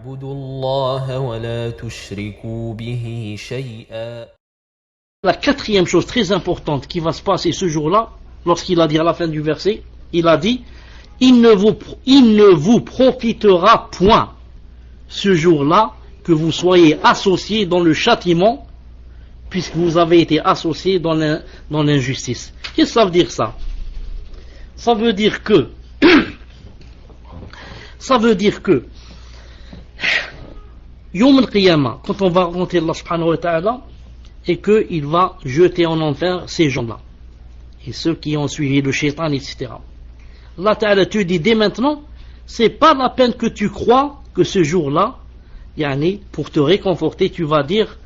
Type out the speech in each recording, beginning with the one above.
واعبدوا الله ولا تشركوا به شيئا. La quatrième chose très importante qui va se passer ce jour-là, lorsqu'il a dit à la fin du verset, il a dit il ne vous profitera point ce jour-là que vous soyez associés dans le châtiment, puisque vous avez été associés dans l'injustice. Qu'est-ce que ça veut dire ça? Ça veut dire que Yawm al-Qiyamah, quand on va rencontrer Allah subhanahu wa ta'ala, et qu'il va jeter en enfer ces gens-là et ceux qui ont suivi le shaitan, etc. Allah ta'ala te dit dès maintenant, c'est pas la peine que tu crois que ce jour-là, pour te réconforter, tu vas dire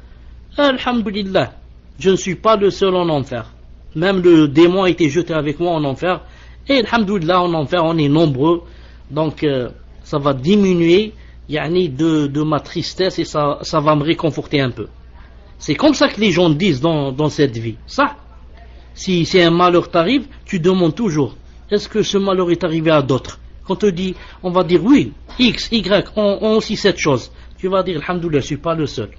Alhamdulillah, je ne suis pas le seul en enfer, même le démon a été jeté avec moi en enfer, et Alhamdulillah, en enfer on est nombreux, donc ça va diminuer de ma tristesse et ça va me réconforter un peu. C'est comme ça que les gens disent dans cette vie. Ça, si un malheur t'arrive, tu demandes toujours, est-ce que ce malheur est arrivé à d'autres? Quand on te dit, on va dire oui, X, Y ont aussi cette chose. Tu vas dire, alhamdoulilah, je ne suis pas le seul.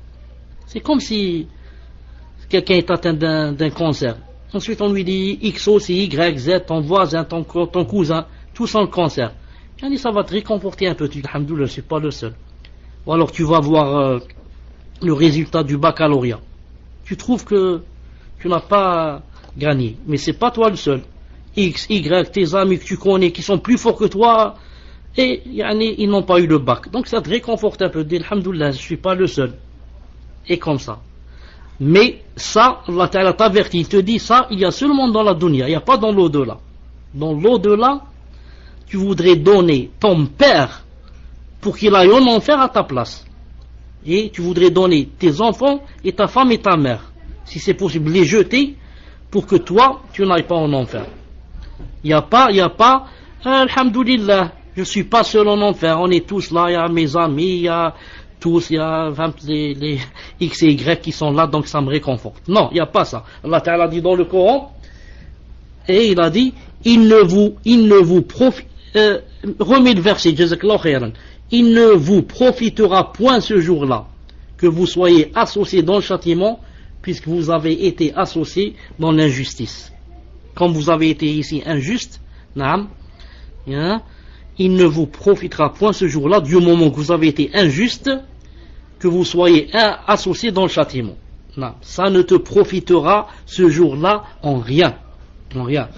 C'est comme si quelqu'un est atteint d'un cancer. Ensuite, on lui dit X aussi, Y, Z, ton voisin, ton cousin, tous ont le cancer. Ça va te réconforter un peu. Tu dis, alhamdoulilah, je ne suis pas le seul. Ou alors tu vas voir le résultat du baccalauréat. Tu trouves que tu n'as pas gagné, mais c'est pas toi le seul. X, Y, tes amis que tu connais qui sont plus forts que toi, et ils n'ont pas eu le bac. Donc ça te réconforte un peu. Dis, alhamdoulilah, je ne suis pas le seul. Et comme ça. Mais ça, Allah Ta'ala t'avertit, il te dit ça, il y a seulement dans la dunya, il n'y a pas dans l'au-delà. Dans l'au-delà, tu voudrais donner ton père pour qu'il aille en enfer à ta place. Et tu voudrais donner tes enfants et ta femme et ta mère, si c'est possible, les jeter pour que toi, tu n'ailles pas en enfer. Il n'y a pas, alhamdoulilah, je ne suis pas seul en enfer, on est tous là, il y a mes amis, il y a tous, il y a les X et Y qui sont là, donc ça me réconforte. Non, il n'y a pas ça. Allah Ta'ala dit dans le Coran, et il a dit, remets le verset, jazakallahu khairan. Il ne vous profitera point ce jour-là que vous soyez associés dans le châtiment, puisque vous avez été associés dans l'injustice. Comme vous avez été ici injuste, il ne vous profitera point ce jour-là, du moment que vous avez été injuste, que vous soyez associés dans le châtiment. Ça ne te profitera ce jour-là en rien. En rien.